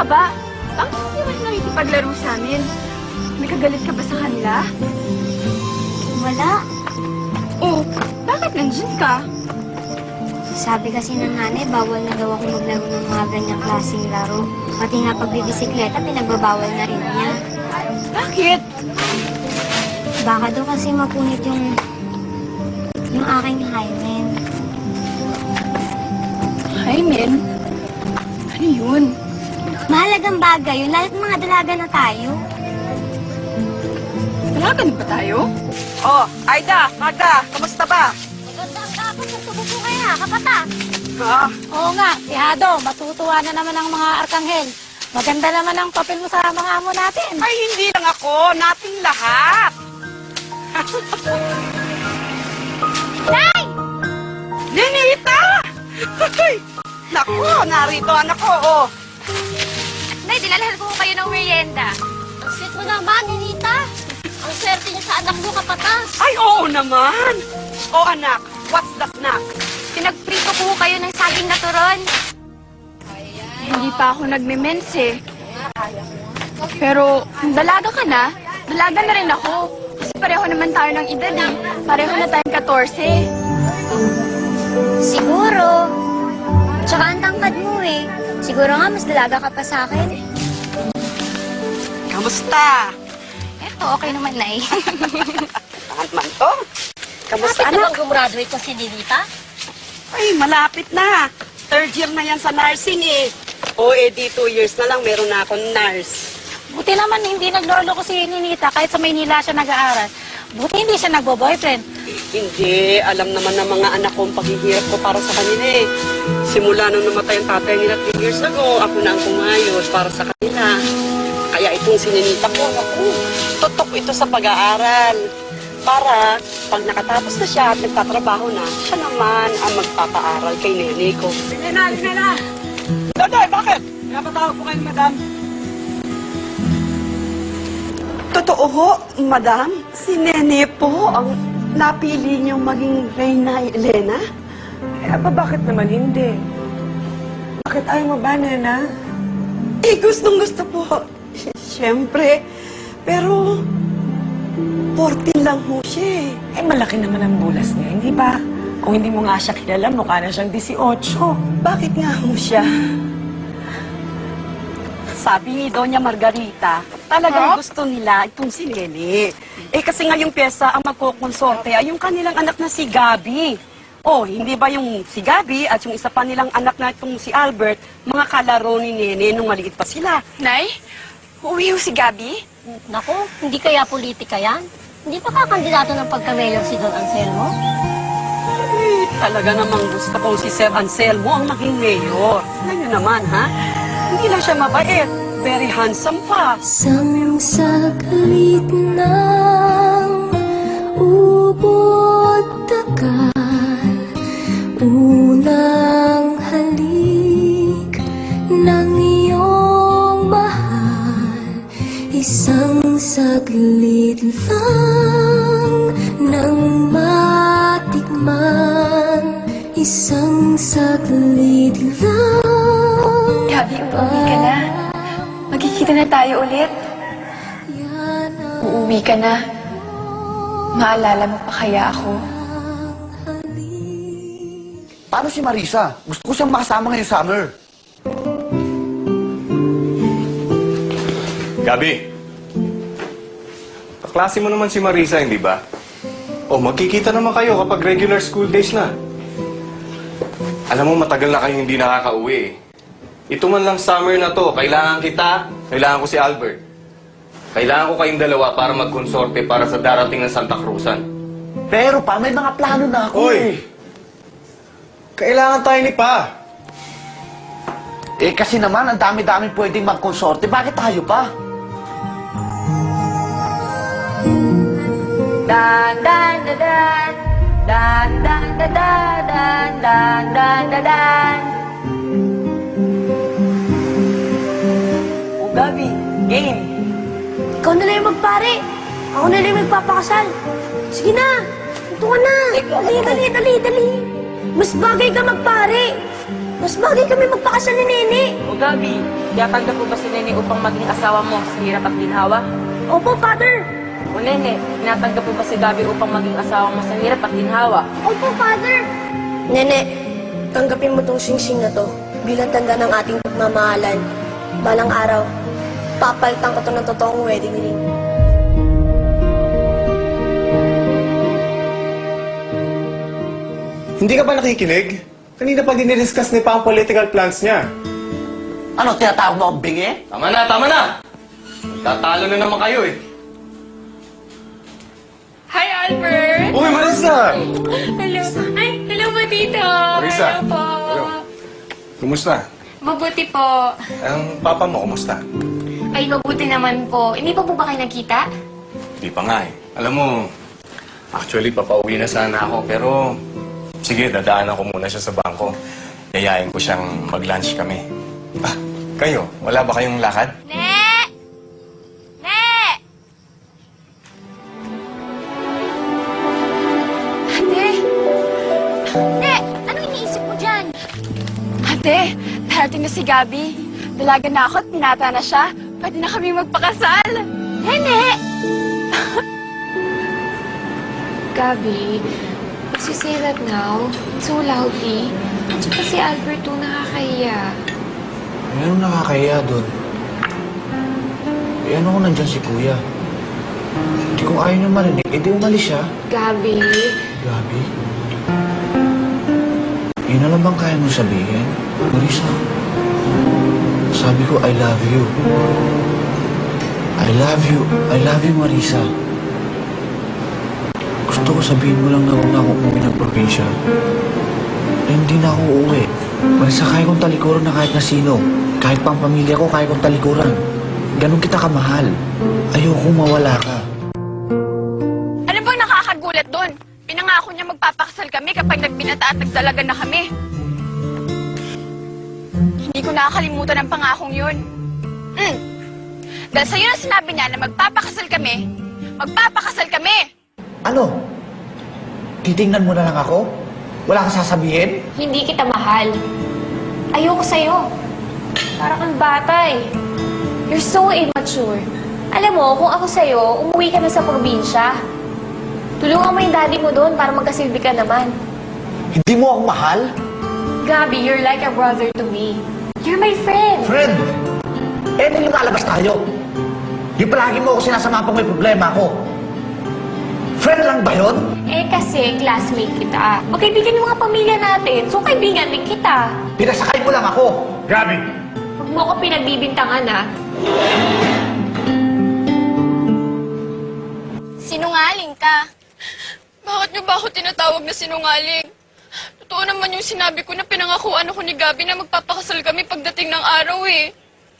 ka ba? Bakit hindi mo nakikipaglaro sa amin? May kagalit ka ba sa kanila? Wala. Oh, bakit nandyan ka? Sabi kasi ng nanay, bawal na daw ako maglaro ng mga ganyang klaseng laro. Pati nga pagbibisikleta, pinagbabawal na rin niya. Bakit? Baka daw kasi mapunit yung aking hymen. Hymen? Ano yun? Mahalagang bagay yun, lalo't mga dalaga na tayo. Dalaga na ba tayo? Oh, Aida, Magda, kamusta ba? Magandang dapat sa tubo kaya, kapata. Ha? Oo nga, Tihado, matutuwa na naman ang mga arkanghel. Maganda naman ang papel mo sa mga amo natin. Ay, hindi lang ako, nating lahat. Nay! Ninita! Ay, naku, narito anak ko, oh. Nay, dinalhan ko kayo ng merienda. Ang sweet mo naman, Ninita. Ang swerte niyo sa anak mo, kapatas. Ay, oo naman. Oh, anak, what's the snack? Pinagprito ko kayo ng saging na turon. Hindi pa ako nagme-mens eh. Pero, kung dalaga ka na, dalaga na rin ako. Kasi pareho naman tayo ng edad eh. Pareho na tayong 14. Siguro. Tsaka ang tangkad mo eh. Siguro nga mas dalaga ka pa sa akin. Kamusta? Eto, okay naman, Nay. Angat man to? Kamusta, anak? gumraduate ko si Ninita? Ay, malapit na. Third year na yan sa nursing eh. O, di 2 years na lang, meron na akong nurse. Buti naman hindi naglolo ko si Ninita kahit sa Maynila siya nag-aaral. Buti hindi siya nagbo-boyfriend. Hindi, alam naman ng mga anak ko ang paghihirap ko para sa kanila eh. Simula nung namatay ang tatay nila 3 years ago, ako na ang kumayos para sa kanila. Kaya itong sininita ko, naku, tutok ito sa pag-aaral. Para pag nakatapos na siya at nagtatrabaho na, siya naman ang magpapaaral kay nene ko. Sige na, sige na! Daday, bakit? Pinapatawag po kayo, madam. Totoo ho, madam. Si Nene po ang napili niyong maging Reyna Elena? Eh, bakit naman hindi? Bakit ayaw mo ba, Nena? Eh, gustong-gusto po. Siyempre. Pero, 14 lang ho siya eh. Eh, malaki naman ang bulas niya, hindi ba? Kung hindi mo nga siya kilala, mukha na siyang 18. Bakit nga ho siya? Sabi ni Doña Margarita, talagang gusto nila itong si Nene. Eh kasi nga yung pyesa ang magkukonsorte ay yung kanilang anak na si Gabi. Oh, hindi ba yung si Gabi at yung isa pa nilang anak na itong si Albert, mga kalaro ni Nene nung maliit pa sila. Nay, uuwi ho si Gabi? Naku, hindi kaya politika yan? Hindi pa kakandidato ng pagka-mayor si Don Anselmo? Eh, talaga namang gusto kong si Sir Anselmo ang maging mayor. Ngayon naman, ha? Hindi lang siya mabait. Very handsome pa. Isang saglit ng ubod tagal, unang halik ng iyong mahal. Isang saglit lang nang matikman, isang saglit lang. Gabi, uuwi ka na. Magkikita na tayo ulit. Uuwi ka na. Maalala mo pa kaya ako? Paano si Marisa? Gusto ko siyang makasama ngayong summer. Gabi, kaklase mo naman si Marisa, hindi ba? O, magkikita naman kayo kapag regular school days na. Alam mo, matagal na kayo hindi nakakauwi eh. Ito man lang summer na to, kailangan kita, kailangan ko si Albert. Kailangan ko kayong dalawa para magkonsorte para sa darating ng Santa Cruzan. Pero pa, may mga plano na ako eh. Kailangan tayo ni Pa. Eh kasi naman, ang dami-dami pwedeng magkonsorte. Bakit tayo pa? Dan dan dan dan dan dan dan dan dan dan dan dan. O Gabi, game. Ikaw na lang yung magpare. Ako na lang yung magpapakasal. Sige na. Ito ka na. Dali. Mas bagay ka magpare. Mas Mas bagay kami magpakasal ni Nene. O Gabi, yatanggap mo ba si Nene upang maging asawa mo sa hirap at ginhawa? Opo, Father. O Nene, tinatanggap mo ba si Gabi upang maging asawa mo sa hirap at ginhawa? Opo, Father. Nene, tanggapin mo tong singsing na to bilang tanda ng ating pagmamahalan. Balang araw, papalitan ko to ng totoong wedding ring. Hindi ka ba nakikinig? Kanina pa dinidiscuss ni Pa ang political plans niya. Ano, tinatawag mo akong bingi? Tama na, tama na! Magtatalo na naman kayo eh. Hi, Albert! Uy, Marisa! Hello. Ay, hello po, Tito. Marisa. Hello po. Hello. Kumusta? Mabuti po. Ang papa mo, kumusta? Ay, mabuti naman po. Hindi pa po ba kayo nagkita? Hindi pa nga eh. Alam mo, actually, papauwi na sana ako, pero sige, dadaanan ko muna siya sa bangko. Yayain ko siyang mag-lunch kami. Ah, kayo, wala ba kayong lakad? Ne! Ne! Ate! Ne, ano iniisip mo dyan? Ate, darating na si Gabi. Dalaga na ako at pinata na siya. Pwede na kami magpakasal. Nene! Gabi, as you say that now, so loudly. Tsaka si Alberto nakakahiya. Anong nakakaya doon? Eh, ano kung nandyan si Kuya? Hindi kung ayaw niya marinig, edi umalis siya. Gabi, Gabi? Yun na lang bang kaya mo sabihin? Marisa, sabi ko, I love you. I love you. I love you, Marisa. Gusto ko sabihin mo lang na huwag na ako umuwi ng probinsya. Na hindi na ako uuwi. Marisa, kaya kong talikuran na kahit na sino. Kahit pang pamilya ko, kaya kong talikuran. Ganon kita kamahal. Ayokong mawala ka. Ano bang nakakagulat doon? Pinangako niya magpapakasal kami kapag nagbinata at nagdalaga na kami. Hindi ko nakakalimutan ang pangakong yun. Dahil sa'yo na sinabi niya na magpapakasal kami, magpapakasal kami! Ano? Titingnan mo na lang ako? Wala kang sasabihin? hindi kita mahal. Ayoko sa'yo. Para kang bata eh. You're so immature. Alam mo, kung ako sa'yo, umuwi ka na sa probinsya. Tulungan mo yung daddy mo doon para magkasilbi ka naman. Hindi mo ako mahal? Gabi, you're like a brother to me. You're my friend. Friend! Eh, nung lumalabas tayo. Di palagi mo ako sinasama pag may problema ako. Friend lang ba yun? Eh kasi, classmate kita. Magkaibigan yung mga pamilya natin, so kaibigan din kita. Pinasakay mo lang ako. Gabi! Huwag mo ko pinagbibintangan, ha? Sinungaling ka. Bakit niyo ba ako tinatawag na sinungaling? Totoo naman yung sinabi ko na pinangakuan ako ni Gabi na magpapakasal kami pagdating ng araw eh.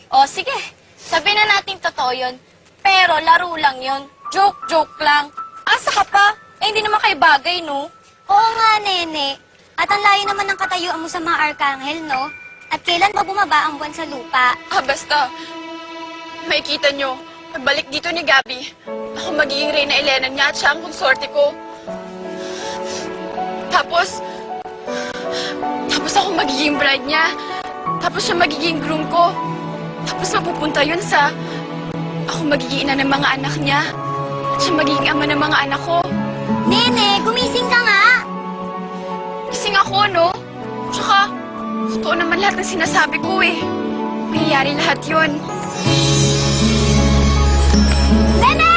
O sige, sabihin na natin totoo yun. Pero laro lang yun. Joke lang. Asa ka pa? Eh, hindi naman kayo bagay, no? Oo nga, Nene. At ang layo naman ng katayuan mo sa mga arkanghel, no? At kailan ba bumaba ang buwan sa lupa? Basta. Makikita nyo, pagbalik dito ni Gabi, ako magiging Reyna Elena niya at siya ang konsorte ko. Tapos ako magiging bride niya. Tapos siya magiging groom ko. Tapos mapupunta yun sa... Ako magiging ina ng mga anak niya. At siya magiging ama ng mga anak ko. Nene, gumising ka nga! Gising ako, no? Tsaka, totoo naman lahat ng sinasabi ko eh. Mangyayari lahat yun. Nene!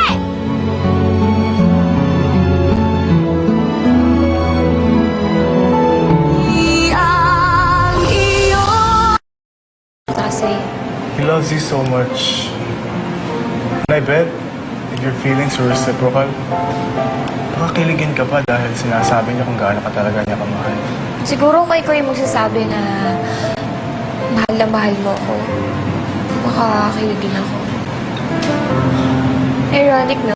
Kasi, He loves you so much. And I bet if your feelings were reciprocal, makakiligin ka pa dahil sinasabi niya kung gaano ka talaga niya kamahal. siguro kay ko yung magsasabi na mahal mo ako. Makakakiligin ako. Ironic, no?